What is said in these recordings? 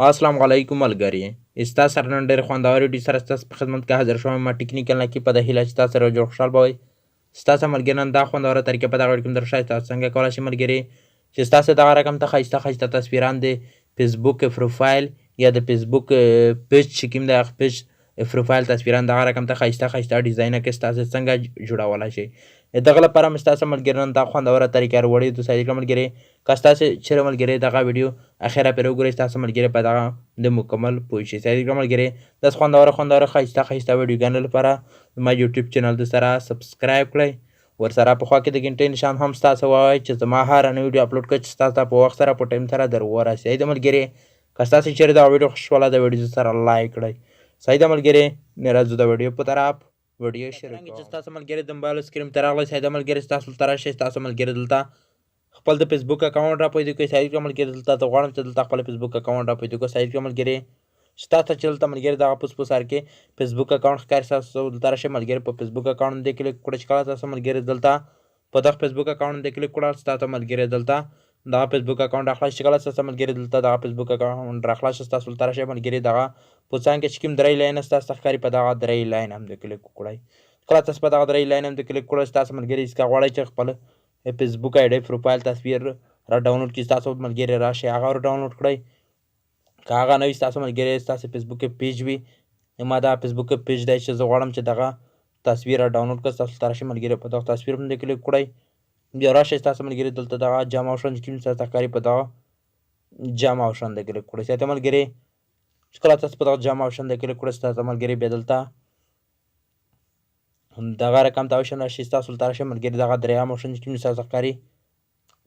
السلام علیکم ملګري، ستا سره نن ډېر خوندور ویډیو سره ستاسو په خدمت کې حاضر شوم. ما ټکنیکل نکي په د هیله چې تاسو سره جوړ خوشحال به وئ. ستاسو ملګري نن دا خوندوره طریقه په دغه ویډیو کې درښایي. تاسو څنګه کولی شئ ملګري چې ستاسو دغه رقم ته ښایسته تصویران د فیسبوک پروفایل یا د فیسبوک پیج چې کوم دی هغه پیج پروفایل تصویران دغه رقم ته ښایسته ډیزاینه کې ستاسو څنګه جوړولی شئ. دغه لپاره مې ستاسو ملګري نن دا خوندوره طریقه راوړې ده. دوستان ملګري که ستاسو چیرې ملګري دغه ویډیو اخره پرې وګورئ، ستاسو ملګري په دغه د مکمل پوه شئ. صحیح ملګري داسې خوندوره ښایسته ویډیوګانو لپاره زما یوټیوب چینل د سره سبسکرایب کړئ. ورسره په خوا کې د غنټۍ نشان هم ستاسو ووایئ چې زما هره نوې ویډیو اپلوډ کړئ چې ستاسو ته په وخت سره په ټایم سره در ورسي. صحیح ده ملګري که ستاسو چیرې دا ویډیو خوښوله د ویډیو سره لایک کړئ. صحیح ده ملګري راځو د ویډیو په طرف ویډیو شروع کوو. چې ستاسو ملګري د موبایل سکرین ته راغلی، صحیح ده ملګري ستاسو دلته راشئ. ستاسو ملګري دلته خپل د فیسبوک اکاونټ را پیدا کړئ. صحیح ده ملګري دلته زه غواړم چې دلته خپل فیسبوک اکاونټ را پیدا کړو. صحیح ده ملګري ستاسو ته چې دلته ملګري دغه په سر کې فیسبوک اکاونټ ښکاري، تاسو دلته راشئ ملګري په فیسبوک اکاونټ باندې کلیک وکړئ. چې کله تاسو ملګري دلته په دغه فیسبوک اکاونټ باندې کلیک وکړل، ستاسو ملګري دلته دغه فیسبوک اکاونټ راخلاص شي. کله ستاسو ملګري دلته دغه فیسبوک اکاونټ راخلاص شي، تاسو دلته راشئ ملګري دغه په څنګ کې چې کوم درې لاینه ستاسو ته ښکاري په دغه درې لاین هم د کلیک وکړئ. کله تاسو په دغه درې لاین هم د کلیک وکړئ، ستاسو ملګري که غواړئ چې خپل فیسبوک آی ډي پروفایل تصویر را ډاونلوډ کړي، ستاسو ملګري راشئ هغه را ډاونلوډ کړئ. که هغه نه وي ستاسو ملګري ستاسو فیسبوک پیج وي، ما دا فیسبوک پیج دی چې زه غواړم چې دغه تصویر را ډاونلوډ کړم، تاسو دلته راشئ ملګري په دغه تصویر باندې کلیک وکړئ. بیا راشئ ستاسو ملګري دلته دغه جام آپشن چې کوم ستاسو ته ښکاري په دغه جام آپشن باندې کلیک وکړئ. صحیح ده ملګري چې کله تاسو په دغه جام آپشن باندې کلیک وکړئ، ستاسو ملګري بیا دلته دغه رقم ته آپشن راشي، تاسو دلته راشئ ملګري دغه درېیم آپشن چې کوم ستاسو ته ښکاري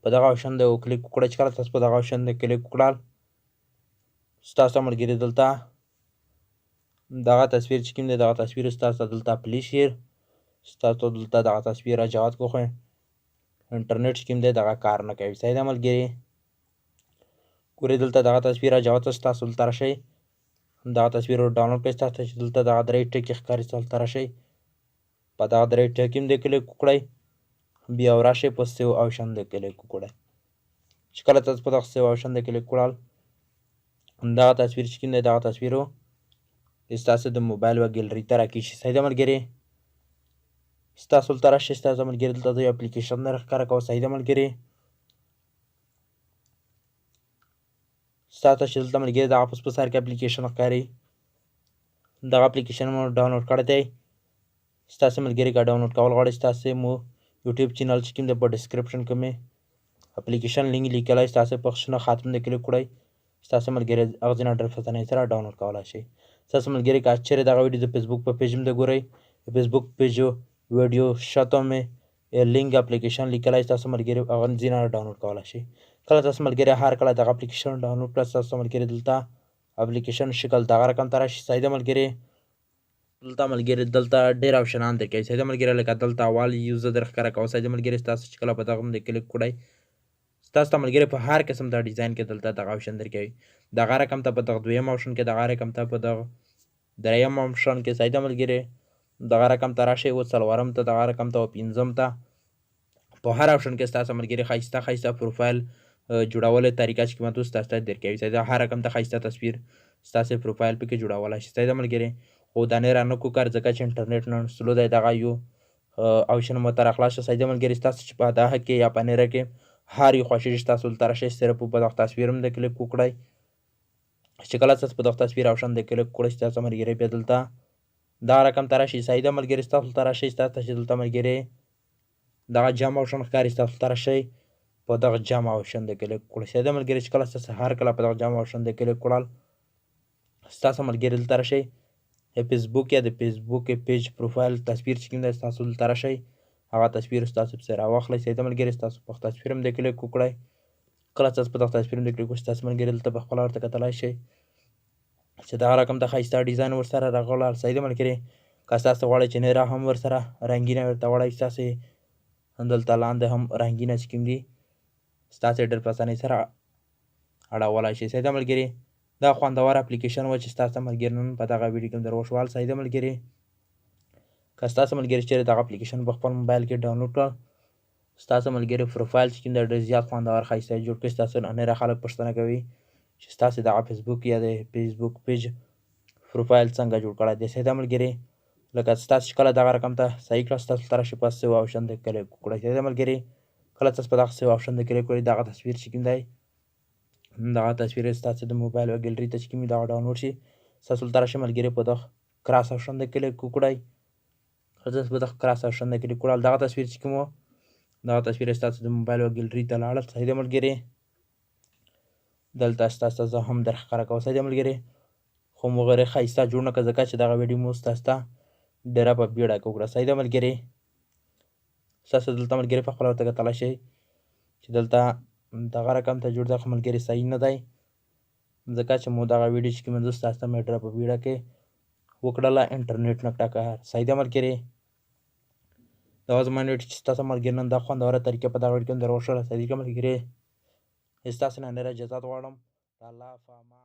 په دغه آپشن باندې کلیک وکړئ. چې کله تاسو په دغه آپشن باندې کلیک وکړل، ستاسو ملګري دلته دغه تصویر چې کوم دی دغه تصویر ستاسو دلته پلی شي، ستاسو دلته دغه تصویر جواد کو خو انټرنیټ چې کوم دی دغه کار نه کوي. صحیح ده ملګري ګورئ دلته دغه تصویر جواد ستاسو دلته راشئ دغه تصویر ډاونلوډ کړئ. ستاسو چې دلته دغه درې ټکي ښکاري ستاسو دلته راشئ په دغه درې ټکي باندې کلیک وکړئ. بیا راشئ په سیو آپشن باندې کلیک وکړئ. چې کله تاسو په دغه سیو آپشن باندې کلیک وکړل، دغه تصویر چې کوم دی دغه تصویر ستاسو د موبایل و ګیلري ته راکېږي. صحیح ده ملګري ستاسو دلته راشئ، ستاسو ملګري دلته د اپلیکیشن نه ښکاره کوه. صحیح ده ملګري ستاسو چې دلته ملګري دغه په سر کې اپلیکیشن ښکاري، دغه اپلیکیشن مو ډاونلوډ کړی دی. ستاسو ملګري که ډاونلوډ کول غواړئ، ستاسو مو یوټیوب چینل چې کوم دی په ډسکرپشن کې مې اپلیکیشن لینک لیکلی، ستاسو په شنه خط باندې کلیک وکړئ. ستاسو ملګري هغه ځینې ډېر په اسانۍ سره ډاونلوډ کولی شئ. ستاسو ملګري که چیرې دغه ویډیو د فیسبوک په پیج باندې ګورئ، د فیسبوک پیج ویډیو شاته مې لینک اپلیکیشن لیکلی، ستاسو ملګري هغه ځینې ډاونلوډ کولی شئ. کله تاسو ملګري هر کله دغه اپلیکیشن ډاونلوډ کړه، ستاسو ملګري دلته اپلیکیشن شکل دغه رقم ته راشي. صحیح ده ملګري دلته ملګري دلته ډېر آپشنان درکوي. صحیح ده ملګري لکه دلته اول یوزر در ښکاره کوه. صحیح ده ملګري ستاسو چې کله په دغه باندې کلیک وکړئ، ستاسو ته ملګري په هر قسم د ډیزاین کې دلته دغه آپشن درکوي. دغه رقم ته په دغه دویم آپشن کې، دغه رقم ته په دغه درېیم آپشن کې. صحیح ده ملګري دغه رقم ته راشئ، اوس څلورم ته، دغه رقم ته او پنځم ته. په هر آپشن کې ستاسو ملګري ښایسته پروفایل جوړولو طریقه چې کومه تاسو ته درکوي. صحیح ده هر رقم ته ښایسته تصویر ستاسو پروفایل پکې جوړولی شئ. صحیح ده ملګري خو دا نه رانه کو کار ځکه چې انټرنیټ نن سلو دی، دغه یو آپشن مو ته راخلاص شه. صحیح ده ملګري ستاسو چې په دغه کې یا په نیره کې هر یو خوښېږي، ستاسو دلته راشئ صرف په دغه تصویر باندې کلیک وکړئ. چې کله تاسو په دغه تصویر آپشن باندې کلیک وکړئ، ستاسو ملګري بیا دلته دغه رقم ته راشئ. صحیح ده ملګري ستاسو دلته راشئ، ستاسو ته چې دلته ملګري دغه جام آپشن ښکاري، ستاسو دلته راشئ په دغه جام آپشن باندې کلیک وکړئ. صحیح ده ملګري چې کله ستاسو هر کله په دغه جام آپشن باندې کلیک وکړل، ستاسو ملګري دلته راشئ فیسبوک یا د فیسبوک پیج پروفایل تصویر چې کوم دی ستاسو دلته راشئ هغه تصویر ستاسو پسې راواخلئ. صحیح ده ملګري ستاسو په تصویر باندې کلیک وکړئ. کله تاسو په دغه تصویر باندې کلیک وکړئ، ستاسو ملګري دلته په خپله ورته کتلی شئ چې دغه رقم ته ښایسته ډیزاین ورسره راغلی. صحیح ده ملګري که تاسو غواړئ چې نوره هم ورسره رنګینه ورته وړئ، ستاسو دلته لاندې هم رنګینه چې کوم دي ستاسو ډېر په اسانۍ سره اړولی شئ. صحیح ده ملګري دا خوندور اپلیکیشن و چې ستاسو ملګري نن په دغه ویډیو کې در وښوول. صحیح ده ملګري که ستاسو ملګري چیرې دغه اپلیکیشن په خپل موبایل کې ډاونلوډ کړل، ستاسو ملګري پروفایل چې کوم دی ډېر زیات خوندور ښایسته جوړ کړئ. ستاسو نه ډېره خلک پوښتنه کوي چې ستاسې دغه فیسبوک یا د فیسبوک پیج پروفایل څنګه جوړ کړی دی. سیده ملګري لکه ستاسو چې کله دغه رقم ته صحیح کړه ستاسو ته راشي په سیو آپشن ته کلیک وکړئ. سیده ملګري کله تاسو په دغه سیو آپشن ته کلیک کړئ دغه تصویر چې کوم دی دغه تصویر ستاسو د موبایل او ګیلري ته چې کوم دغه ډاونلوډ شي ستاسو ته راشي ملګري په دغه کراس آپشن ته کلیک وکړئ. کله تاسو په دغه کراس آپشن ته کلیک کړل دغه تصویر چې کوم دغه تصویر ستاسو د موبایل او ګیلري ته لاړل. سیده ملګري دلته ستاسو ته زه هم در ښکاره کوم. سیده ملګري خو مو غیر ښایسته جوړ نه کړه ځکه چې دغه ویډیو مو ستاسو ته ډېره په بیړه کې وکړه. سیده ملګري ستاسو دلته ملګري په خپله ورته کتلی شئ چې دلته دغه رقم ته جوړ دغه ملګري صحیح نه دی ځکه چې مو دغه ویډیو چې کومه زه ستاسو ته مې ډېره په بیړه کې وکړله انټرنیټ نه ټکر. سیده ملګري دا زما نیټ چې ستاسو ملګري نن دا خوندوره طریقه په دغه ویډیو کې در وښودله. سیده ملګري ستاسو نه ډېره اجازت غواړم. د الله په امان.